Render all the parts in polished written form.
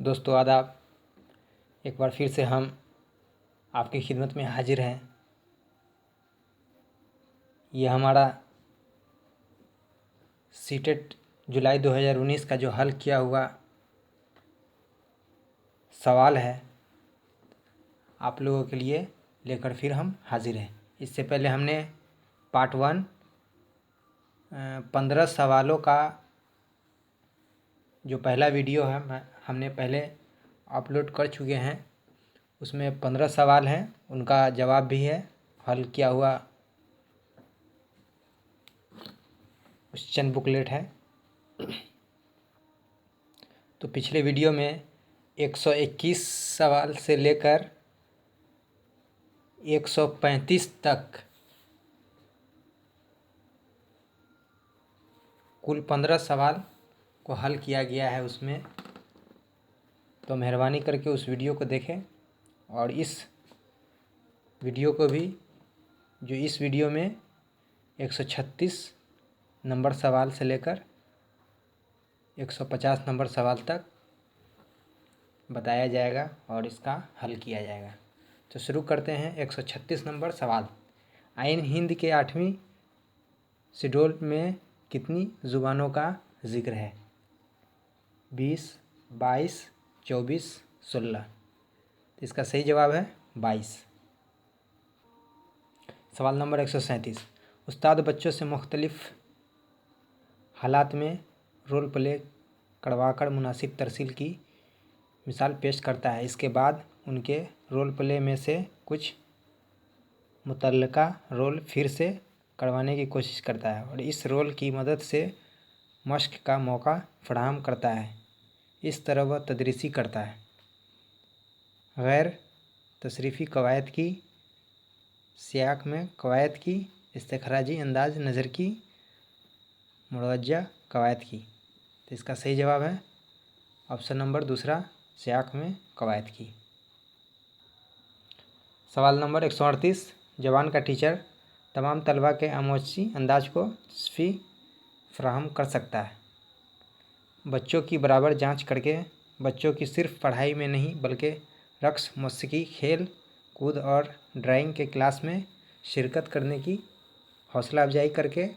दोस्तों आदाब। एक बार फिर से हम आपकी खिदमत में हाजिर हैं। ये हमारा सीटेट जुलाई 2019 का जो हल किया हुआ सवाल है, आप लोगों के लिए लेकर फिर हम हाजिर हैं। इससे पहले हमने पार्ट 1 15 सवालों का जो पहला वीडियो है हमने पहले अपलोड कर चुके हैं। उसमें 15 सवाल हैं, उनका जवाब भी है, हल किया हुआ क्वेश्चन बुकलेट है। तो पिछले वीडियो में 121 सवाल से लेकर 135 तक कुल 15 सवाल को हल किया गया है उसमें। तो मेहरबानी करके उस वीडियो को देखें और इस वीडियो को भी, जो इस वीडियो में 136 नंबर सवाल से लेकर 150 नंबर सवाल तक बताया जाएगा और इसका हल किया जाएगा। तो शुरू करते हैं। 136 नंबर सवाल, आइन हिंद के 8वीं शेड्यूल में कितनी ज़ुबानों का जिक्र है? 20, 22, 24, 16। तो इसका सही जवाब है 22। सवाल नंबर 137, उस्ताद बच्चों से मुख्तलिफ हालात में रोल प्ले करवाकर मुनासिब तरसील की मिसाल पेश करता है। इसके बाद उनके रोल प्ले में से कुछ मुतल्लका रोल फिर से करवाने की कोशिश करता है और इस रोल की मदद से मश्क का मौका फराहम करता है। इस तरह वह तदरीसी करता है। गैर तशरीफ़ी कवायद की, सियाक में कवायद की, इस्तिखराजी अंदाज नज़र की, मुरवज्जा कवायद की। तो इसका सही जवाब है ऑप्शन नंबर दूसरा, सियाक में कवायद की। सवाल नंबर 138, जवान का टीचर तमाम तलबा के आमोची अंदाज को तस्फ़ी फराहम कर सकता है। बच्चों की बराबर जांच करके बच्चों की सिर्फ पढ़ाई में नहीं बल्कि रक़्स, मौसीकी, खेल कूद और ड्राइंग के क्लास में शिरकत करने की हौसला अफजाई करके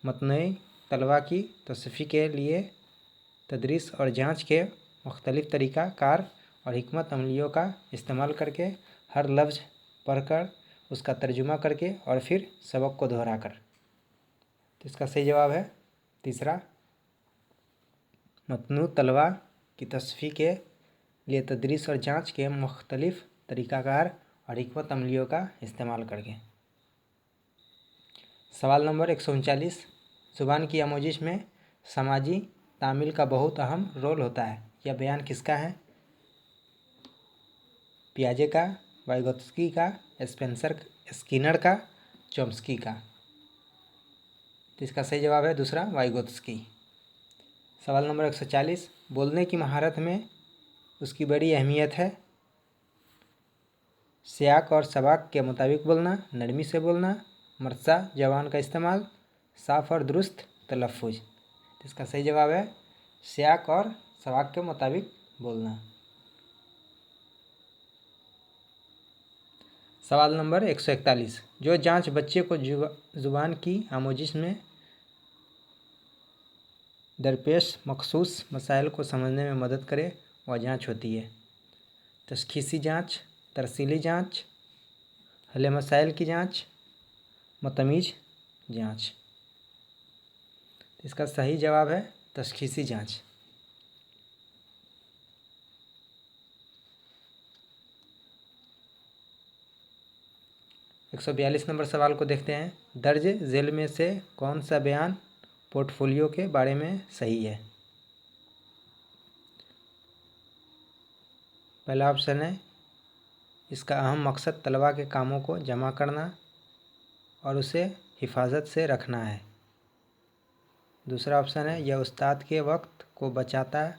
मतनूई तलबा की तस्फ़ी के लिए तदरीस और जांच के मुख्तलिफ़ तरीक़ा कार और हिकमत अमलियों का इस्तेमाल करके हर लफ्ज़ पढ़कर उसका तर्जुमा करके और फिर सबक को दोहरा कर। तो इसका सही जवाब है तीसरा, मतनू तलबा की तस्फ़ी के लिए तदरीस और जांच के मुख्तलिफ़ तरीक़ाकार और हिकमत अमलियों का इस्तेमाल करके। सवाल नंबर 139, ज़ुबान की आमोजिश में समाजी तामील का बहुत अहम रोल होता है। यह बयान किसका है? पियाजे का, वाइगोत्स्की का, स्पेंसर स्किनर का, चॉम्स्की का। तो इसका सही जवाब है दूसरा, वाइगोत्स्की। सवाल नंबर 140, बोलने की महारत में उसकी बड़ी अहमियत है। सियाक और सबाक के मुताबिक बोलना, नरमी से बोलना, मरसा जवान का इस्तेमाल, साफ़ और दुरुस्त तलफ़ुज़। इसका सही जवाब है सियाक और सबाक के मुताबिक बोलना। सवाल नंबर 141, जो जांच बच्चे को ज़ुबान की आमोजिश में दरपेश मखसूस मसाइल को समझने में मदद करे वह जांच होती है। तशख़ीसी जांच, तरसीली जांच, हल मसाइल की जांच, मतमीज़ जांच। इसका सही जवाब है तशख़ीसी जांच। एक 142 नंबर सवाल को देखते हैं। दर्ज झेल में से कौन सा बयान पोर्टफोलियो के बारे में सही है? पहला ऑप्शन है इसका अहम मकसद तलबा के कामों को जमा करना और उसे हिफाजत से रखना है। दूसरा ऑप्शन है यह उस्ताद के वक्त को बचाता है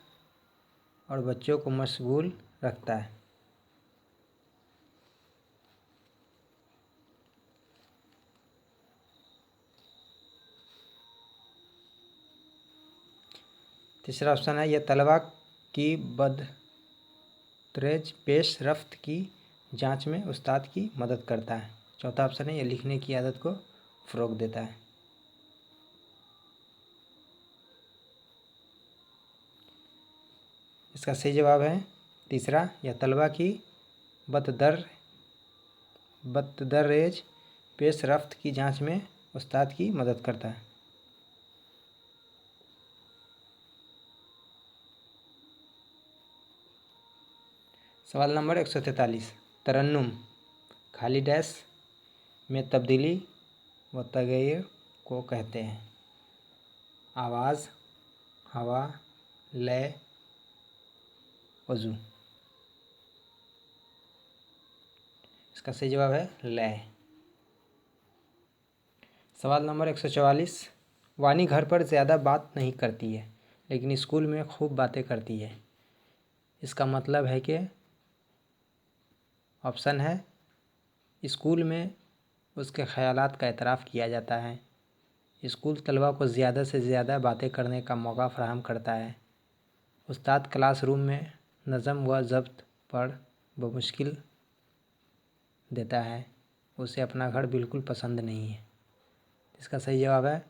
और बच्चों को मशगूल रखता है। तीसरा ऑप्शन है यह तलबा की बदतरेज पेश रफ्त की जांच में उस्ताद की मदद करता है। चौथा ऑप्शन है, ये लिखने की आदत को फ़रोग़ देता है। इसका सही जवाब है तीसरा, यह तलबा की बदतरेज पेश रफ्त की जांच में उस्ताद की मदद करता है। सवाल नंबर 143, तरन्नुम खाली डैश में तब्दीली व तग़य्युर को कहते हैं। आवाज़, हवा, लय, वज़ू। इसका सही जवाब है लय। सवाल नंबर 144, वानी घर पर ज़्यादा बात नहीं करती है लेकिन स्कूल में खूब बातें करती है। इसका मतलब है कि ऑप्शन है, स्कूल में उसके ख़यालात का एतराफ़ किया जाता है। स्कूल तलबा को ज़्यादा से ज़्यादा बातें करने का मौका फ़राहम करता है। उस्ताद क्लासरूम में नज़म व ज़ब्त पर बमुश्किल देता है। उसे अपना घर बिल्कुल पसंद नहीं है। इसका सही जवाब है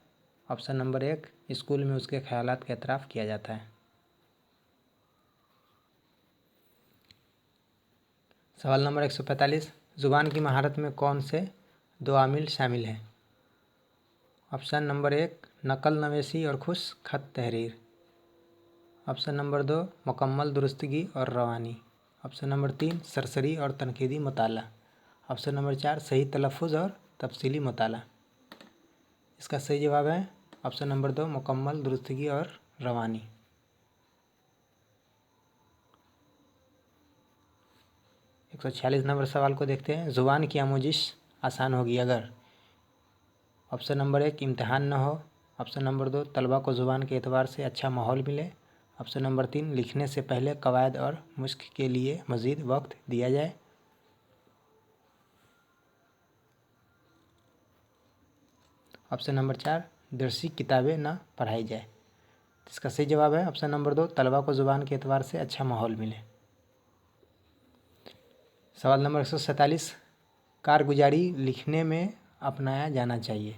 ऑप्शन नंबर 1, स्कूल में उसके ख़यालात का एतराफ़ किया जाता है। सवाल नंबर 145, ज़ुबान की महारत में कौन से 2 आमिल शामिल हैं? ऑप्शन नंबर 1, नकल नवेसी और खुश खत तहरीर। ऑप्शन नंबर 2, मुकम्मल दुरुस्तगी और रवानी। ऑप्शन नंबर 3, सरसरी और तनकीदी मुताला। ऑप्शन नंबर 4, सही तलफ़ुज़ और तफसीली मुताला। इसका सही जवाब है ऑप्शन नंबर 2, मुकम्मल दुरुस्तगी और रवानी। एक 146 नंबर सवाल को देखते हैं। ज़ुबान की आमोजिश आसान होगी अगर ऑप्शन नंबर 1, इम्तहान न हो। ऑप्शन नंबर 2, तलबा को ज़ुबान के एतबार से अच्छा माहौल मिले। ऑप्शन नंबर 3, लिखने से पहले कवायद और मुश्क के लिए मज़ीद वक्त दिया जाए। ऑप्शन नंबर 4, दरसी किताबें न पढ़ाई जाए। इसका सही जवाब है ऑप्शन नंबर 2, तलबा को ज़ुबान के एतबार से अच्छा माहौल मिले। सवाल नंबर 147, कारगुजारी लिखने में अपनाया जाना चाहिए।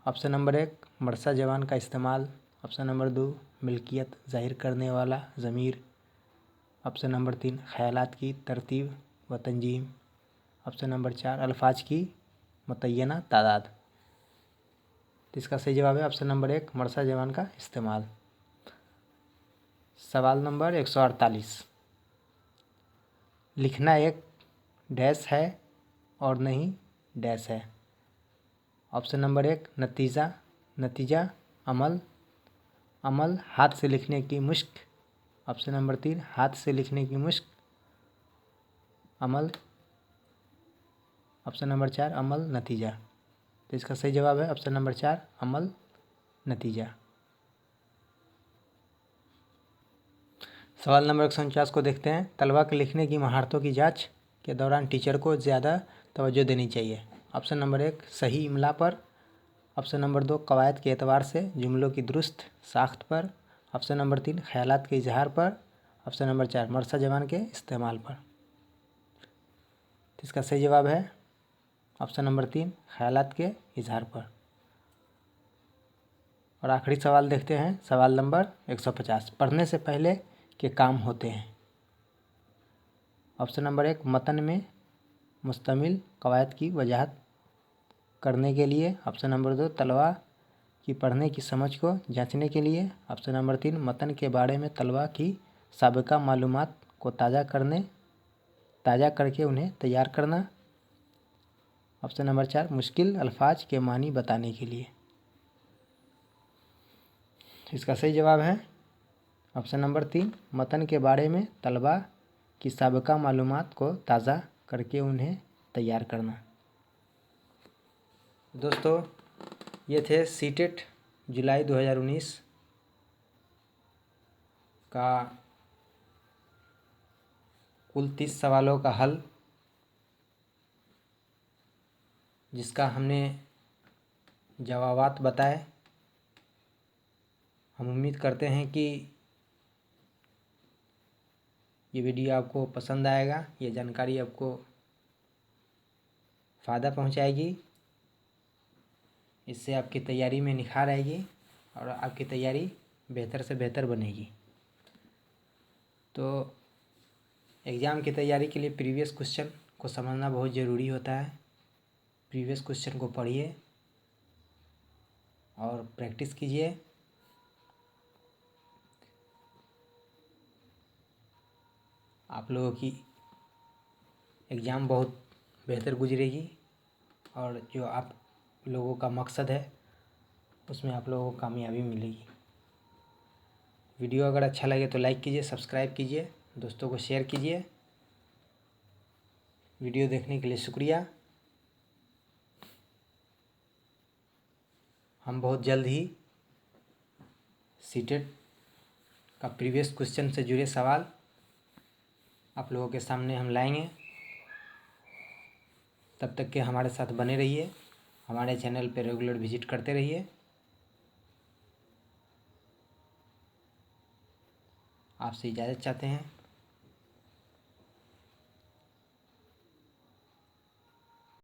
ऑप्शन नंबर 1, मरसा जवान का इस्तेमाल। ऑप्शन नंबर 2, मिल्कियत ज़ाहिर करने वाला ज़मीर। ऑप्शन नंबर 3, ख़यालात की तरतीब व तंजीम। ऑप्शन नंबर 4, अल्फाज की मुतय्यना तादाद। तो इसका सही जवाब है ऑप्शन नंबर 1, मरसा जवान का इस्तेमाल। सवाल नंबर 148, लिखना एक डैश है और नहीं डैश है। ऑप्शन नंबर 1, नतीजा, अमल हाथ से लिखने की मुश्क। ऑप्शन नंबर 3, हाथ से लिखने की मुश्क, अमल। ऑप्शन नंबर 4, अमल नतीजा। तो इसका सही जवाब है ऑप्शन नंबर 4, अमल नतीजा। सवाल नंबर 149 को देखते हैं। तलबा के लिखने की महारतों की जांच के दौरान टीचर को ज़्यादा तवज्जो देनी चाहिए। ऑप्शन नंबर 1, सही इमला पर। ऑप्शन नंबर 2, कवायद के एतबार से जुमलों की दुरुस्त साख्त पर। ऑप्शन नंबर 3, ख़यालात के इजहार पर। ऑप्शन नंबर 4, मरसा जवान के इस्तेमाल पर। तो इसका सही जवाब है ऑप्शन नंबर 3, ख़यालात के इजहार पर। और आखिरी सवाल देखते हैं। सवाल नंबर 150, पढ़ने से पहले के काम होते हैं। ऑप्शन नंबर 1, मतन में मुश्तमिल कवायद की वजाहत करने के लिए। ऑप्शन नंबर 2, तलबा की पढ़ने की समझ को जांचने के लिए। ऑप्शन नंबर 3, मतन के बारे में तलबा की साबिका मालूमात को ताज़ा करके उन्हें तैयार करना। ऑप्शन नंबर 4, मुश्किल अल्फाज के मानी बताने के लिए। इसका सही जवाब है ऑप्शन नंबर 3, मतन के बारे में तलबा की साबिका मालूमात को ताज़ा करके उन्हें तैयार करना। दोस्तों, ये थे सीटेट जुलाई 2019 का कुल 30 सवालों का हल, जिसका हमने जवाबात बताए। हम उम्मीद करते हैं कि ये वीडियो आपको पसंद आएगा, ये जानकारी आपको फ़ायदा पहुंचाएगी। इससे आपकी तैयारी में निखार आएगी और आपकी तैयारी बेहतर से बेहतर बनेगी। तो एग्ज़ाम की तैयारी के लिए प्रीवियस क्वेश्चन को समझना बहुत ज़रूरी होता है। प्रीवियस क्वेश्चन को पढ़िए और प्रैक्टिस कीजिए। आप लोगों की एग्ज़ाम बहुत बेहतर गुजरेगी और जो आप लोगों का मकसद है उसमें आप लोगों को कामयाबी मिलेगी। वीडियो अगर अच्छा लगे तो लाइक कीजिए, सब्सक्राइब कीजिए, दोस्तों को शेयर कीजिए। वीडियो देखने के लिए शुक्रिया। हम बहुत जल्द ही सीटेट का प्रीवियस क्वेश्चन से जुड़े सवाल आप लोगों के सामने हम लाएंगे। तब तक के हमारे साथ बने रहिए, हमारे चैनल पर रेगुलर विजिट करते रहिए। आपसे इजाज़त चाहते हैं।